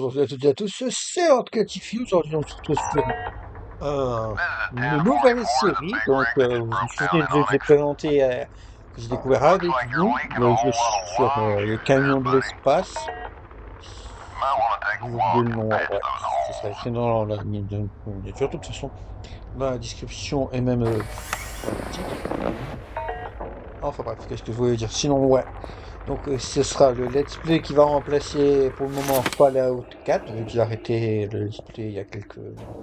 bonjour à toutes et à tous, c'est Ortcatifi. Aujourd'hui, on se retrouve sur une nouvelle série. Donc, vous vous souvenez du jeu que j'ai présenté, que j'ai découvert avec vous, le jeu sur les camions de l'espace. J'ai oublié le nom, ouais, ce sera écrit dans la miniature, de toute façon, dans la description et même dans le titre. Enfin bref, qu'est-ce que je voulais dire? Sinon, ouais. Donc ce sera le let's play qui va remplacer pour le moment Fallout 4, vu que j'ai arrêté le let's play il y a quelques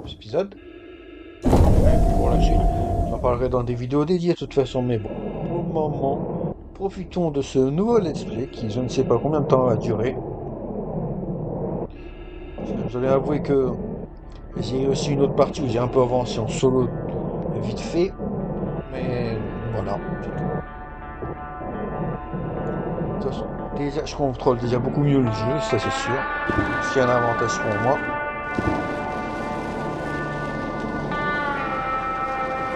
épisodes. Et puis pour la suite, j'en parlerai dans des vidéos dédiées de toute façon, mais bon, pour le moment, profitons de ce nouveau let's play qui je ne sais pas combien de temps va durer. Je vais avouer que j'ai aussi une autre partie où j'ai un peu avancé en solo vite fait, mais voilà, c'est tout. De toute façon, déjà, je contrôle déjà beaucoup mieux le jeu, ça c'est sûr. C'est un avantage pour moi.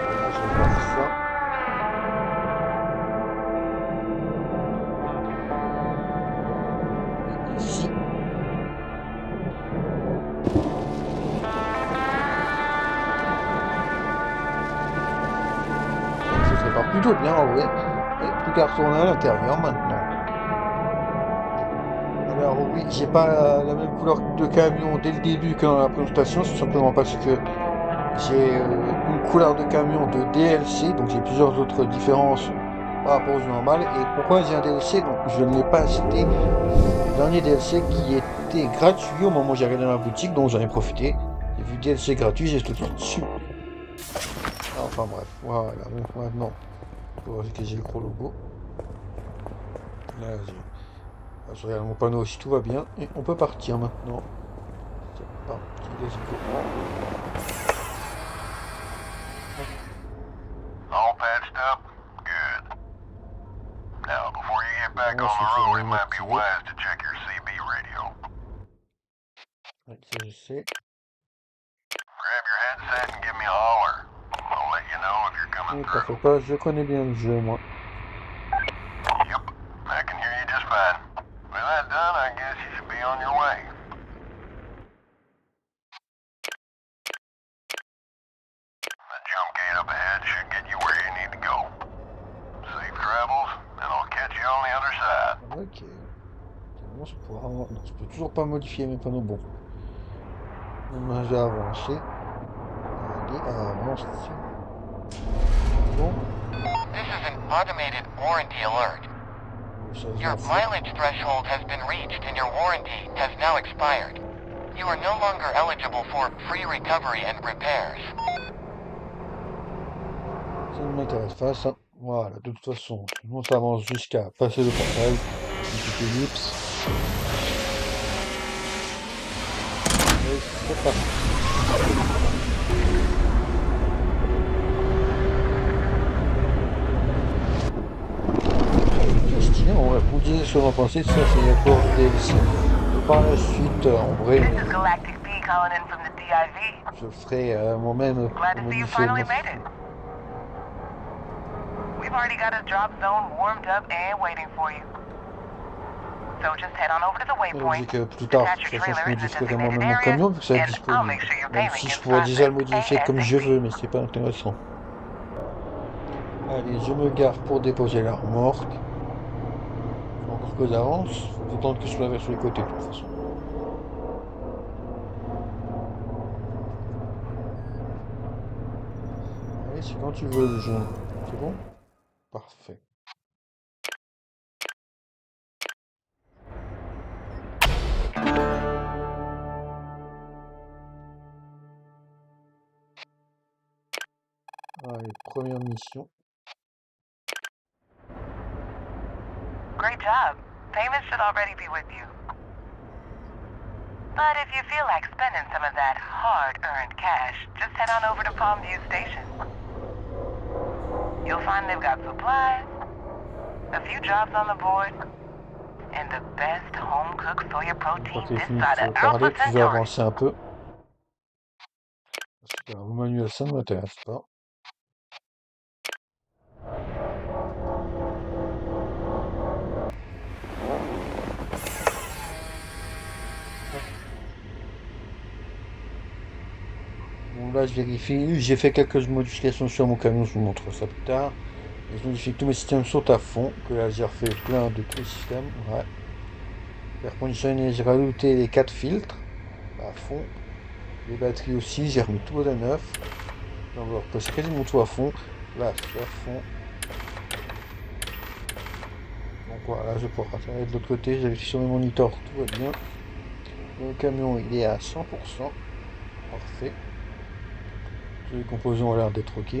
Voilà, je vais voir ça. Et ici, ça se prépare plutôt bien en vrai. Et plus qu'à retourner à l'intérieur maintenant. Alors oui, j'ai pas la même couleur de camion dès le début que dans la présentation, c'est simplement parce que j'ai une couleur de camion de DLC, donc j'ai plusieurs autres différences par rapport au jeu normal. Et pourquoi j'ai un DLC? Donc je ne l'ai pas acheté. Le dernier DLC qui était gratuit au moment où j'ai regardé dans la boutique, donc j'en ai profité. J'ai vu DLC gratuit, j'ai tout de suite dessus. Enfin bref, voilà, donc maintenant, pour que j'ai le gros logo. Là, je regarde mon panneau si tout va bien. Et on peut partir maintenant. C'est parti, let's go. All patched up? Good. Now, before you get back Bon, on c'est the sur road, it une might be activée. wise to check your CB radio. Ouais, ça je sais. Grab your headset and give me a holler. I'll let you know if you're coming Oui, t'en fais through. pas, je connais bien le jeu, moi. Yep, I can hear you just fine. With that done, I guess you should be on your way. The jump gate up ahead should get you where you need to go. Safe travels, and I'll catch you on the other side. Ok. Bon, non, je peux toujours pas modifier mes panneaux. Bon, maintenant j'ai avancé. Allez, avance. Bon, This is an automated warranty alert. ça je Your m'en fous. mileage threshold has been reached and your warranty has now expired. You are no longer eligible for free recovery and repairs. Ça ne m'intéresse pas, ça. Voilà, de toute façon, on s'avance jusqu'à passer le portail. Une petite ellipse. Et c'est parti. C'est stylé, en vrai. Vous disiez ce que vous en pensez, ça c'est la porte DLC. Et par la suite, en vrai, This is Galactic P calling in from the DIV. je ferai moi-même Glad pour to see you modifier finally le... made it. We've already got a drop zone warmed up and waiting for you. So just head on over to the Je dis waypoint, que plus tard, de attach toute your façon, je trailer in the modifierai designated moi-même mon area, camion, vu que ça va être and I'll make disponible. sure your Même payment si je gets pourrais déjà le processed modifier comme je ASAP. veux, mais c'est pas intéressant. Allez, je me gare pour déposer la remorque. Faut encore que j'avance. Faut que j'attende que je sois sur les côtés, de toute façon. Allez, c'est quand tu veux le jeu. C'est bon? Parfait. Allez, première mission. Great job. Payment should already be with you. But if you feel like spending some of that hard-earned cash, just head on over to Palmview Station. You'll find they've got supplies, a few jobs on the board, and the best home-cooked soya Quand protein t'es this fini side de of parler, Alpha tu veux Centauri. avancer un peu. Parce que le manuel, ça ne m'intéresse pas. là, je vérifie. J'ai fait quelques modifications sur mon camion, je vous montre ça plus tard. Et je modifie que tous mes systèmes sont à fond, que là j'ai refait plein de tous les systèmes. Ouais. Air conditioning, j'ai rajouté les 4 filtres à fond. Les batteries aussi, j'ai remis tout à neuf. Donc on va repasser quasiment tout à fond. Là, c'est à fond. Donc voilà, je vais pouvoir regarder de l'autre côté. J'ai vérifié sur mes moniteurs, tout va bien. Le camion, il est à 100%. Parfait. Tous les composants ont l'air d'être ok.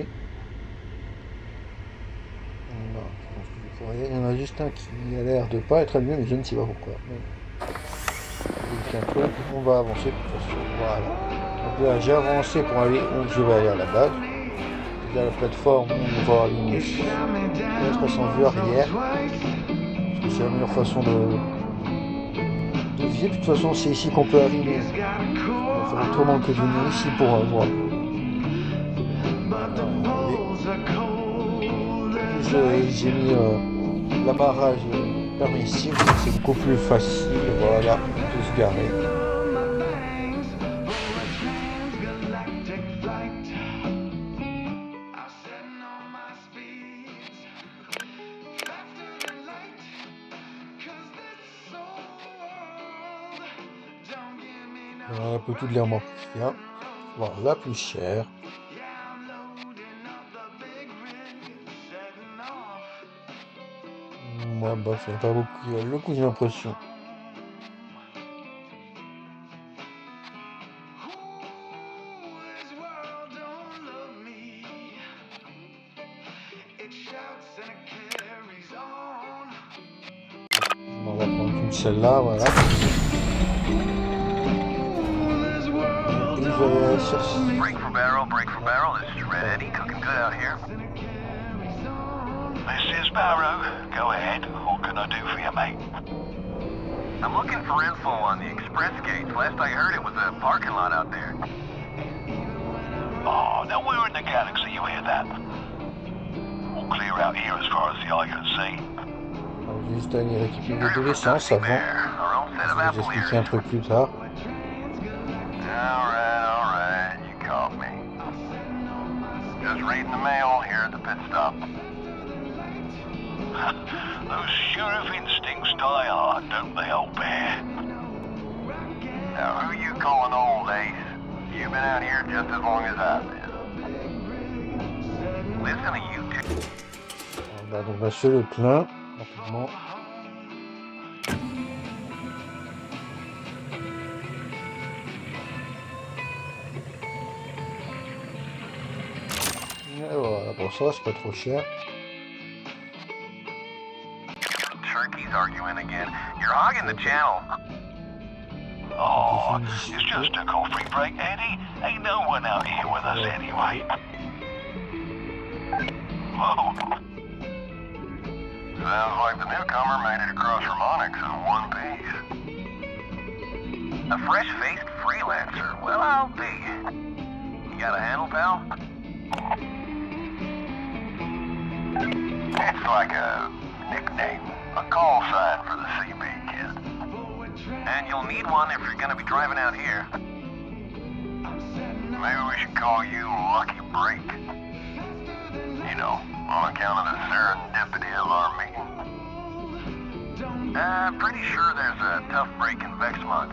Non, je pense que je ferai. Il y en a juste un qui a l'air de pas être allumé, mais je ne sais pas pourquoi. Donc, un peu, on va avancer de toute façon. Voilà. Donc là, j'ai avancé pour aller où je vais aller à la base. Déjà la plateforme, on va aligner. On passe en vue arrière. Parce que c'est la meilleure façon de viser. De toute façon, c'est ici qu'on peut arriver. On va faire autrement que de venir ici pour voir. J'ai mis l'amarrage permissif, donc c'est beaucoup plus facile, voilà, de se garer. Voilà, un peu toutes les remorques qu'il y a. Voilà, la plus chère. Moi, bah, ça n'a pas beaucoup le coup, j'ai l'impression. On va prendre une celle-là, voilà. Et je vais aller chercher. Break for barrel. This is Red Eddie, cooking good out here. This is Barrow. Go ahead. What can I do for you, mate? I'm looking for info on the express gates. Last I heard it was a parking lot out there. Oh, now we're in the galaxy, you hear that? All clear out here as far as the eye can see. On va juste aller récupérer de l'essence avant. Je vais vous expliquer un truc plus tard. Alright, you caught me. Just reading the mail here at the pit stop. Those sheriff instincts die hard, don't they, old bear? Now, who you calling old, Ace? You've been out here just as long as I've been. Listen to you two. Voilà, donc on va se le plein rapidement. Et voilà, bon ça va, c'est pas trop cher. Turkey's arguing again. You're hogging the channel. Oh, it's just a coffee break, Eddie. Ain't no one out here with us anyway. Whoa. Sounds like the newcomer made it across from Onyx in one piece. A fresh-faced freelancer. Well, I'll be. You got a handle, pal? It's like a nickname, a call sign for the CB kid. And you'll need one if you're gonna be driving out here. Maybe we should call you Lucky Break. You know, on account of the serendipity of our meeting. Pretty sure there's a tough break in Vexmont.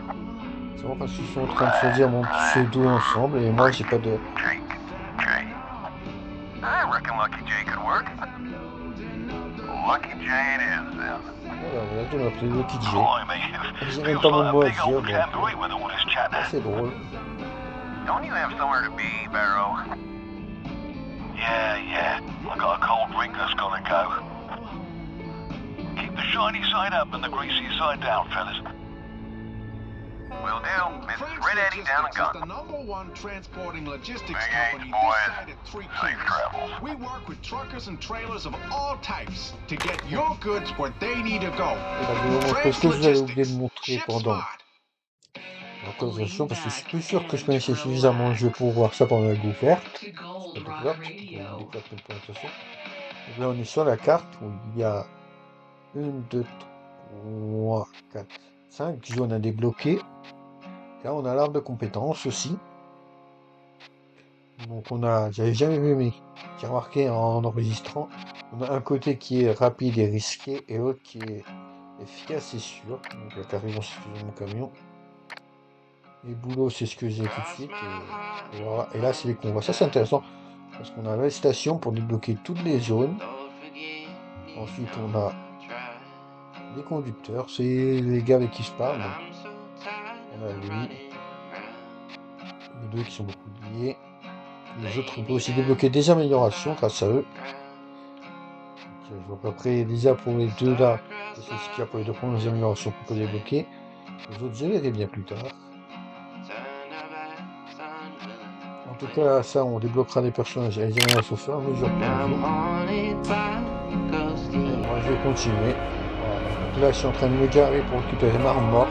C'est bon parce qu'ils sont en train de choisir mon pseudo ensemble et moi j'ai pas de... Jake. Jay. I reckon Lucky Jay could work. Lucky Jay it is, then. Voilà, je vais m'appeler Lucky J. Blimey, J'ai même feels pas mon like mot a à big dire, old donc jamboree with all this chatter. c'est drôle. Don't you have somewhere to be, Barrow? Yeah. I got a cold drink that's gonna go. Keep the shiny side up and the greasy side down, fellas. Will do. Mrs. Red Eddie down and The gone. number one transporting logistics Big company H, boys. this side of Three Safe Kings. travels. We work with truckers and trailers of all types to get your goods where they need to go. Et là, je vais vous montrer ce que j'avais oublié de montrer Ship pendant Smart. l'autorisation parce que je suis plus sûr que je connaissais suffisamment le jeu pour voir ça pendant la découverte. C'est pas découverte, c'est une découverte, une présentation. Donc là, on est sur la carte où il y a 1, 2, 3, 4, 5 zones à débloquer. Là, on a l'arbre de compétences aussi. Donc j'avais jamais vu, mais j'ai remarqué en enregistrant, on a un côté qui est rapide et risqué et l'autre qui est efficace et sûr. Donc là, carrément, c'est ce que j'ai mon camion. Les boulots, c'est ce que j'ai tout de suite. Et voilà. Et là, c'est les convois. Ça, c'est intéressant parce qu'on a la station pour débloquer toutes les zones. Ensuite, on a les conducteurs, c'est les gars avec qui je parle. Donc, on a lui, les deux qui sont beaucoup liés. Les autres, on peut aussi débloquer des améliorations grâce à eux. Donc, je vois à peu près déjà pour les deux là, c'est ce qu'il y a pour les deux premières améliorations qu'on peut débloquer. Les autres, je verrai bien plus tard. En tout cas, ça, on débloquera des personnages et les améliorations au fur et à mesure pour nous. Moi, je vais continuer. Voilà. Donc là, je suis en train de me garer pour récupérer ma remorque.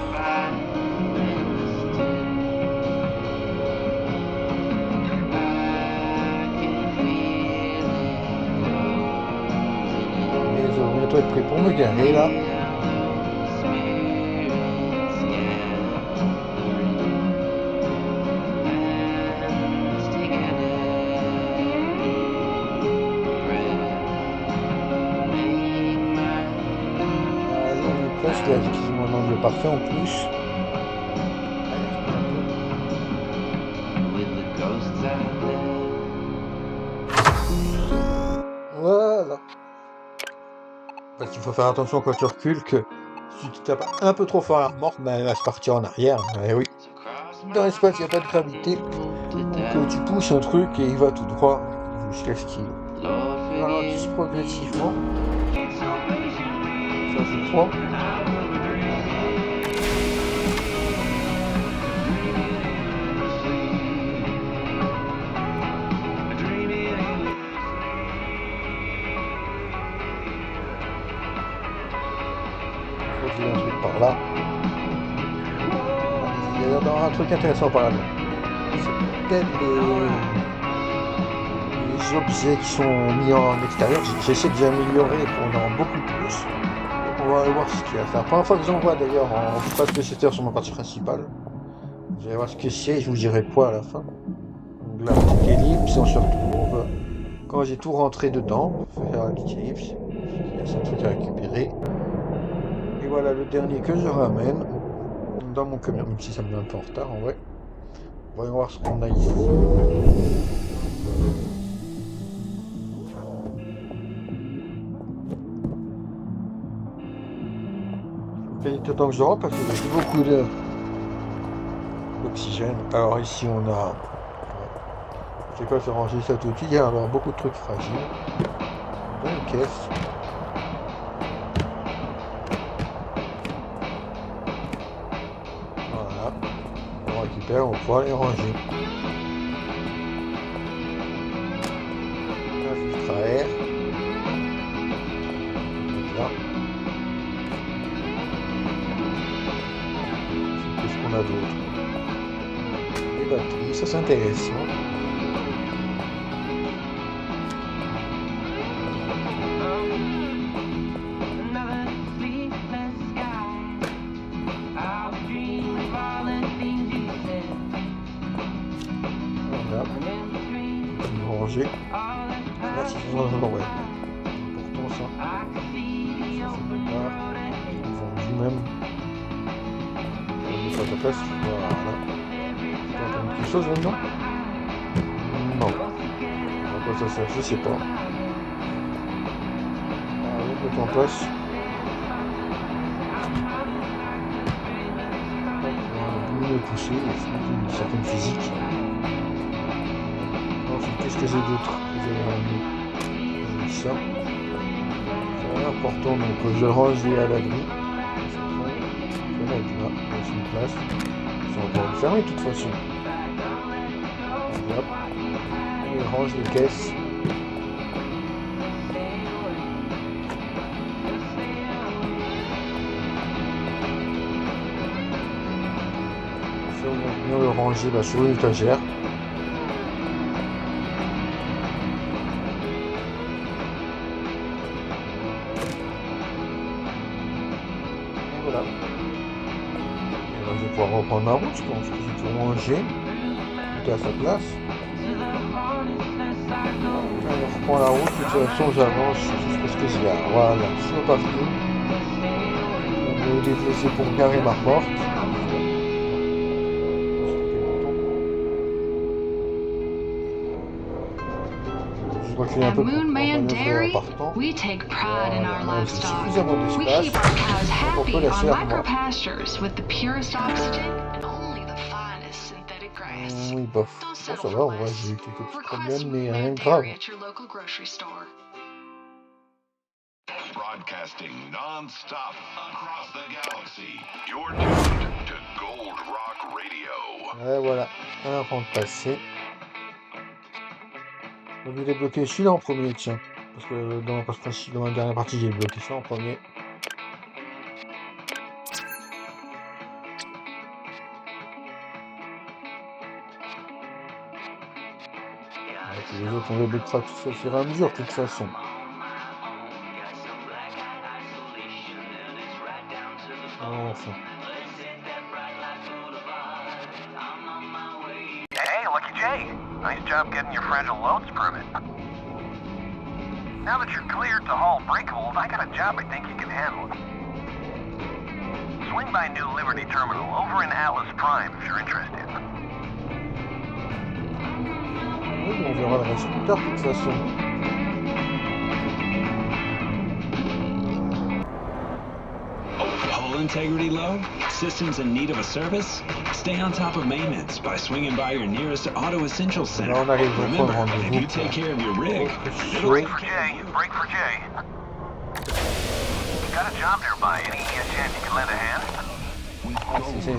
Je vais être prêt pour me garer là. Presque là, j'ai mon angle parfait en plus. Voilà. Parce qu'il faut faire attention quand tu recules que si tu tapes un peu trop fort la remorque, ben, elle va se partir en arrière. Et oui. Dans l'espace, il n'y a pas de gravité. Donc tu pousses un truc et il va tout droit jusqu'à ce qu'il ralentisse progressivement. Ça c'est 3. Un truc par là. Il y a d'avoir un truc intéressant par là. C'est peut-être les objets qui sont mis en extérieur. J'essaie de les améliorer pour en avoir beaucoup plus. On va aller voir ce qu'il y a à faire. La première fois que j'en vois d'ailleurs en phase de 7 heures sur ma partie principale. Vous allez voir ce que c'est, je vous dirai quoi à la fin. Donc là, petite ellipse, on se retrouve. Quand j'ai tout rentré dedans, on va faire la petite ellipse. Il y a 5 trucs à récupérer. Et voilà le dernier que je ramène dans mon camion, même si ça me met un peu en retard en vrai. Voyons voir ce qu'on a ici. Il est temps que je rentre parce que j'ai beaucoup d'oxygène. Alors ici on a... Je sais pas, je vais ranger ça tout de suite. Il y a alors beaucoup de trucs fragiles. Dans une caisse. On récupère, on va pouvoir les ranger. Un filtre à air. Là. Qu'est-ce qu'on a d'autre? Les batteries, ça c'est intéressant. Ranger. Là, c'est faisant, ouais. Important ça. Ça fait pas. Vendu même. On met ça à ta place. Voilà. Tu peux entendre quelque chose maintenant? Non. À quoi ça sert? Je sais pas. Allez, on met en place. On va pousser, une certaine physique. Qu'est-ce que j'ai d'autre? J'ai mis ça. C'est important, donc je range à l'abri. Je vais mettre là, dans une place. Ça va pas le fermer de toute façon. Hop. Et range les caisses. On va venir le ranger sur une étagère. Voilà. Et là, je vais pouvoir reprendre ma route, je pense que j'ai tout rangé. Tout est à sa place. on reprend la route, de toute façon j'avance jusqu'à ce que je garde. Voilà, je suis reparti. On est déplacé pour garer ma remorque. Je recule un At peu pour Moon Man manœuvrer en Dairy, partant. we take pride in our Voilà, j'ai livestock. suffisamment We d'espace, keep our cows donc on peut happy laisser on la remorque. micropastures with the purest oxygen and only the finest synthetic grass. Oui, bof. Don't Bon, settle ça for va, ouais, less. j'ai eu quelques petits Request problèmes, mais Moon rien Man de grave. Dairy at your local grocery store. Broadcasting non-stop across the galaxy. You're tuned to Gold Rock Radio. Ouais, voilà, un rang de passé. On va débloquer celui-là en premier, tiens. Parce que dans la dernière partie, j'ai bloqué ça en premier. Et puis les autres, on débloquera tout ça au fur et à mesure, de toute façon. Enfin. Hey, Lucky Jay. Nice job getting your fragile loads permit. Now that you're cleared to haul breakables, I got a job I think you can handle. Swing by New Liberty Terminal over in Atlas Prime if you're interested. Oui, on verra le reste plus tard, de toute façon. Hull integrity low? Systems in need of a service? Stay on top of maintenance by swinging by your nearest Auto Essentials Center. Là, on arrive au point de Remember, if you rendez-vous. take care of your rig, it'll Break take for care Jay. of you. Break for Jay. Got a job nearby. Any chance you can lend a hand? C'est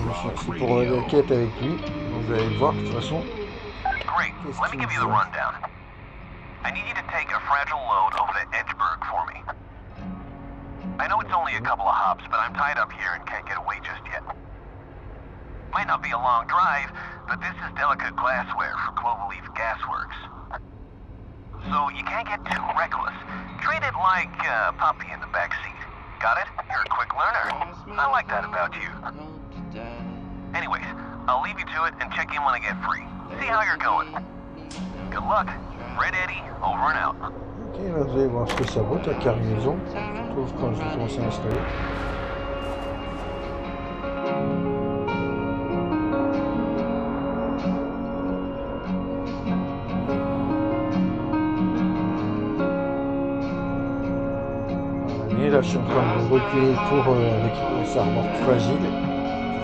pour la quête avec lui. Vous allez le voir, de toute façon. Great. Let me give you the rundown. I need you to take a fragile load over to Edgeburg for me. I know it's only a couple of hops, but I'm tied up here and can't get away just yet. Might not be a long drive, but this is delicate glassware for Cloverleaf Gasworks. So you can't get too reckless. Treat it like a puppy in the back seat. Got it? You're a quick learner. I like that about you. Anyways, I'll leave you to it and check in when I get free. See how you're going. Good luck. Red Eddie, over and out. Ok, là vous allez voir ce que ça vaut, ta cargaison. Surtout quand je vais commencer à installer. Et là je suis en train de reculer pour récupérer sa remorque fragile.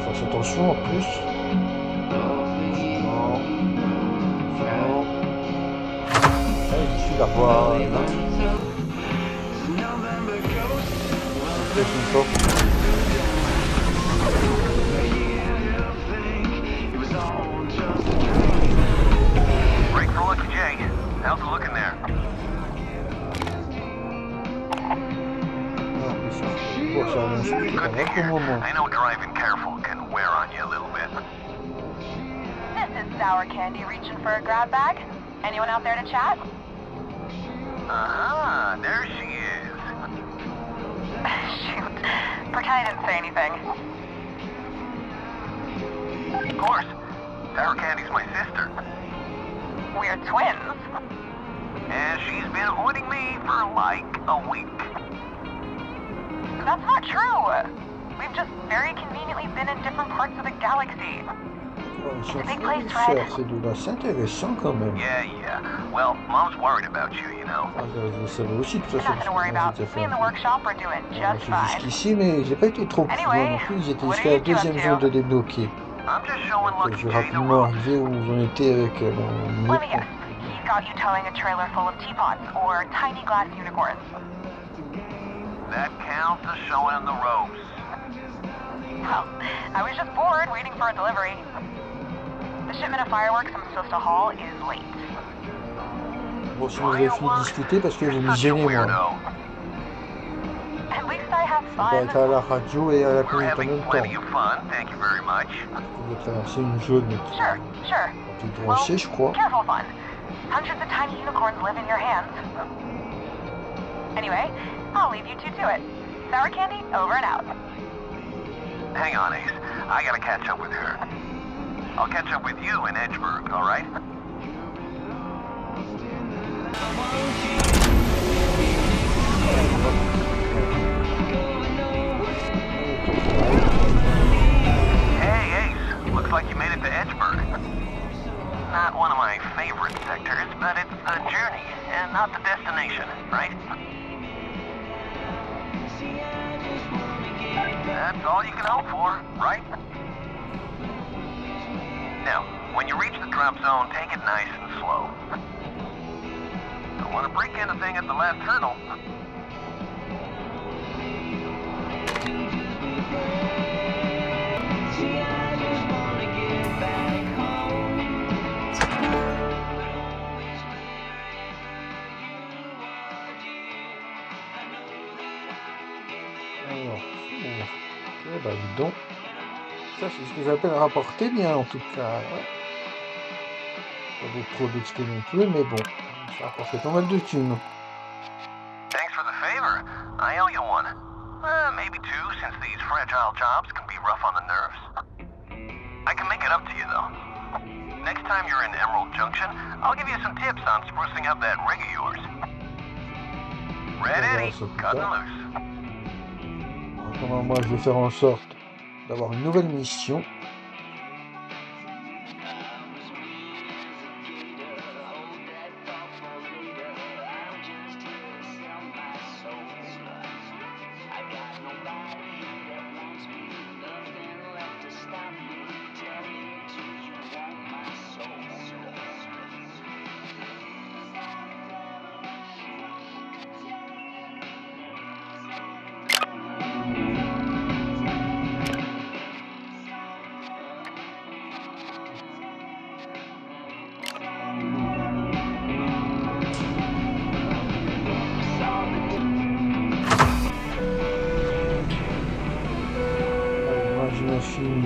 Faut faire attention en plus. Doucement. Doucement. Allez, je suis là, voilà. Laisse une porte. Break for Lucky Jay. How's it looking there? Bon, ça avance plus Good to pour hear. le moment. I know driving careful can wear on you a little bit. This is Sour Candy reaching for a grab bag. Anyone out there to chat? Uh-huh, there she is. Shoot. Pretend I didn't say anything. Of course. Sour Candy's my sister. We're twins. And she's been avoiding me for like a week. That's not true. We've just very conveniently been in different parts of the galaxy. Ils sont Big place, fournisseurs, Red. ces deux-là. C'est intéressant quand même. Yeah. Well, Mom's worried about you know. Ah, je le savais aussi, de toute façon. Nothing to worry about. Me and the workshop are doing Je just suis fine. jusqu'ici, mais j'ai pas été trop plus loin non plus. J'étais jusqu'à la deuxième zone de débloquer. I'm just showing Donc, Lucky je vais Jay the rapidement ropes. arriver où j'en étais avec mon Let me guess. He's got you towing a trailer full of teapots or tiny glass unicorns. That counts as showing him the ropes. Well, I was just bored waiting for a delivery. The shipment of fireworks I'm supposed to haul is late. Bon, si vous avez fini de discuter, parce que vous me Such a gênez, moi. weirdo. At least I have On va fun. être à la radio et à la We're conduite en having même temps. plenty of fun, thank you very much. On va traverser une zone qui Sure. est Well, droitier, je crois. careful fun. Hundreds of tiny unicorns live in your hands. Anyway, I'll leave you two to it. Sour Candy, over and out. Hang on, Ace. I gotta catch up with her. I'll catch up with you in Edgeburg, all right? Hey, Ace. Looks like you made it to Edgeburg. Not one of my favorite sectors, but it's the journey and not the destination, right? That's all you can hope for, right? Now, when you reach the drop zone, take it nice and slow. Don't want to break anything at the last hurdle. Alors, ok, bah dis donc. Ça, c'est ce que j'appelle rapporter bien, en tout cas. Ouais. Pas trop d'XP non plus, mais bon. Ça rapporte pas mal de thunes. Thanks for the favor. I owe you one. Maybe two, since these fragile jobs can be rough on the nerves. I can make it up to you, though. Next time you're in Emerald Junction, I'll give you some tips on sprucing up that rig of yours. Red Eddie, cutting loose. Comment moi je vais faire en sorte d'avoir une nouvelle mission.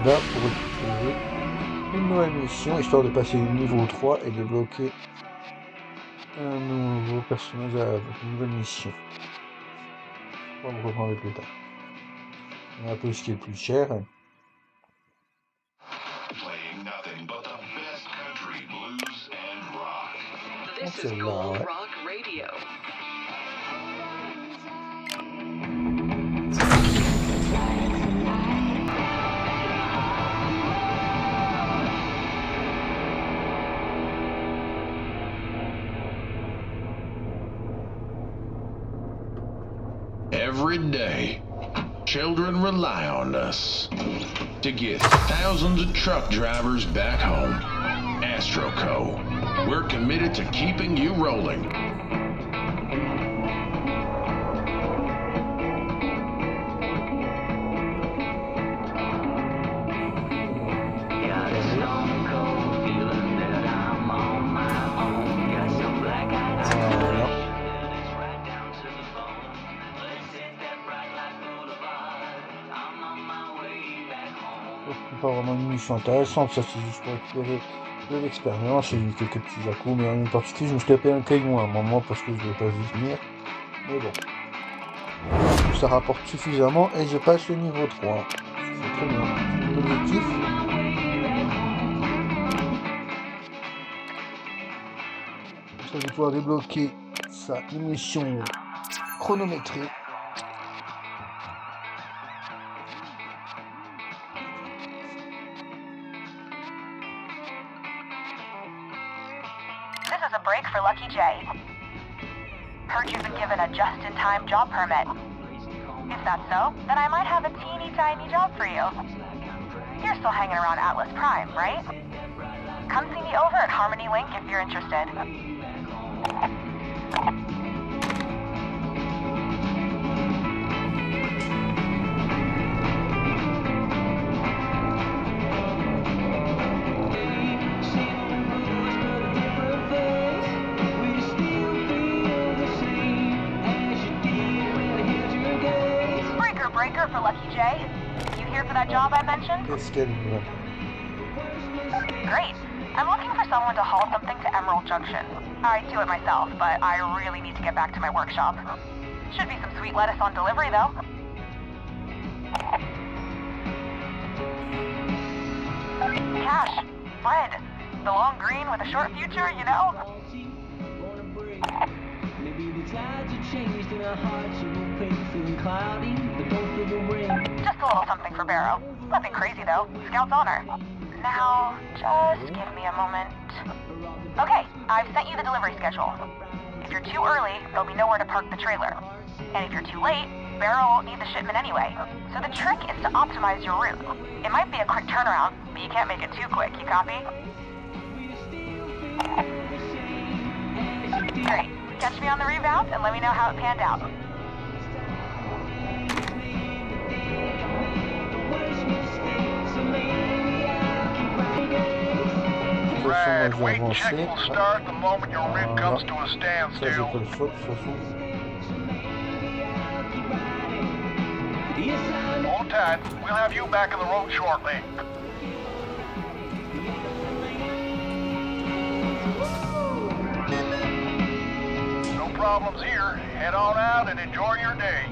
Là pour récupérer une nouvelle mission, histoire de passer au niveau 3 et débloquer un nouveau personnage avec une nouvelle mission. On va me reprendre plus tard. On a un peu ce qui est le plus cher. This is Gold Rock Radio. Every day, children rely on us to get thousands of truck drivers back home. AstroCo, we're committed to keeping you rolling. Pas vraiment une mission intéressante, ça c'est juste pour récupérer de l'expérience. J'ai eu quelques petits à-coups, mais en particulier je me suis tapé un caillon à un moment parce que je ne l'ai pas vu venir. Mais bon, ça rapporte suffisamment et je passe le niveau 3. C'est très bien. L'objectif. Ça, je vais pouvoir débloquer sa mission chronométrée. This is a break for Lucky J. Heard you've been given a just-in-time job permit. If that's so, then I might have a teeny-tiny job for you. You're still hanging around Atlas Prime, right? Come see me over at Harmony Link if you're interested. Breaker for Lucky J. You here for that job I mentioned? Let's get it. Great. I'm looking for someone to haul something to Emerald Junction. I do it myself, but I really need to get back to my workshop. Should be some sweet lettuce on delivery, though. Cash. Bread. The long green with a short future, you know? Just a little something for Barrow. Nothing crazy though. Scout's honor. Now, just give me a moment. Okay, I've sent you the delivery schedule. If you're too early, there'll be nowhere to park the trailer. And if you're too late, Barrow won't need the shipment anyway. So the trick is to optimize your route. It might be a quick turnaround, but you can't make it too quick, you copy? Great. Catch me on the rebound and let me know how it panned out. Right, weight check will start the moment your rig comes to a Ça, j'ai standstill. pas le choix, de toute façon. Hold tight. We'll have you back on the road shortly. No problems here. Head on out and enjoy your day.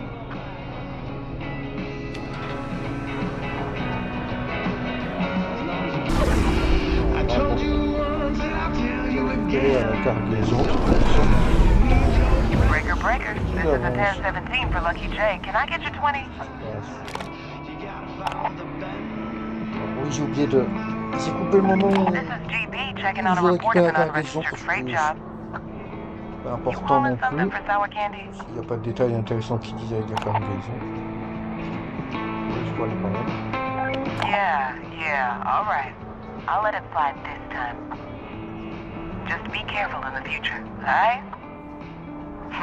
Quelle est la cargaison? Breaker, breaker. This is a 1017 for Lucky J. Can I get you 20? Oui, j'ai oublié de... J'ai coupé le moment où This is GB checking je on a vais report récupérer of la an cargaison unregistered parce freight que job. c'est pas You important non want something plus. for sour candy? Il n'y a pas de détails intéressants qui disent avec la cargaison. Je vois le problème. Yeah, all right. I'll let it slide this time. Just be careful in the future, alright?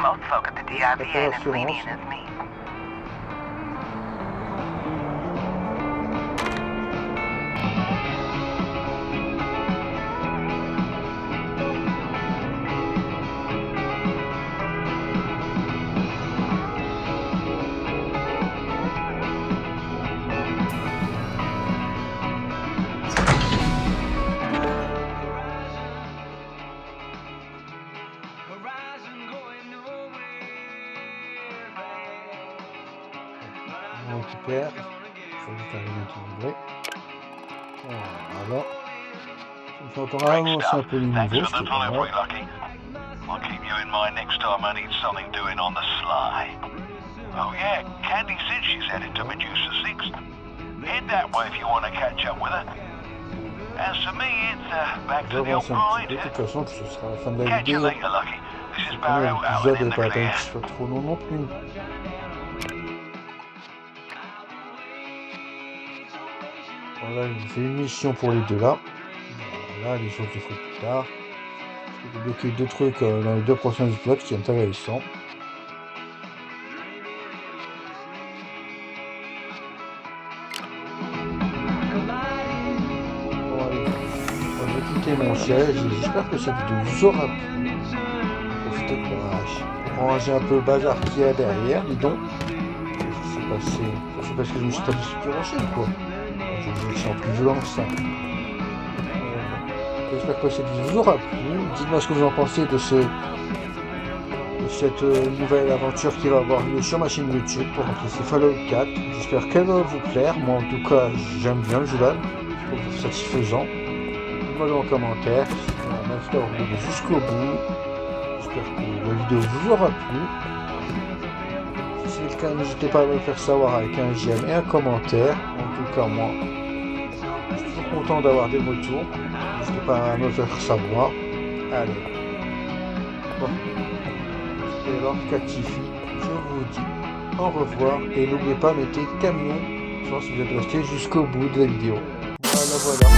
Most folk at the DIV ain't as lenient as me. On récupère. Il faut vite arriver à équilibrer. Voilà. Ça me fait encore avancer un peu les Thanks niveaux, for the c'était pas delivery, mal. Lucky. I'll keep you in mind next time I need something doing on the sly. Oh yeah, Candy said she's headed to Medusa 6. Head that way if you want to catch up with her. As for me, it's back to the old J'avance un petit grind. peu, de toute façon, ce sera la fin de la Catch you vidéo. later, Lucky. This is Le Barrow out épisode in n'est the pas atteint clear. qu'il soit trop long non plus. Voilà, j'ai une mission pour les deux là. Voilà, les autres je ferai plus tard. J'ai débloqué deux trucs dans les deux prochains épisodes qui est intéressant. Bon, allez, on va quitter mon siège. J'espère que cette vidéo vous aura plu. Profitez pour ranger un peu le bazar qu'il y a derrière, dis donc. Qu'est-ce qui s'est passé? C'est parce que je me suis tapé sur le rocher ou quoi? Je sens plus violent que ça. J'espère que cette vidéo vous aura plu. Dites-moi ce que vous en pensez de cette nouvelle aventure qui va avoir lieu sur ma chaîne YouTube pour remplacer Fallout 4. J'espère qu'elle va vous plaire. Moi en tout cas j'aime bien le jeu là. Je trouve satisfaisant. Dites-moi en commentaire. Merci d'avoir regardé jusqu'au bout. J'espère que la vidéo vous aura plu. Si c'est le cas, n'hésitez pas à me le faire savoir avec un j'aime et un commentaire. En tout cas moi, je suis toujours content d'avoir des retours. N'hésitez pas à me le faire savoir. Allez. Bon. C'était Lord Cactify. Je vous dis au revoir. Et n'oubliez pas, mettez camion. Je pense que vous êtes resté jusqu'au bout de la vidéo. Voilà.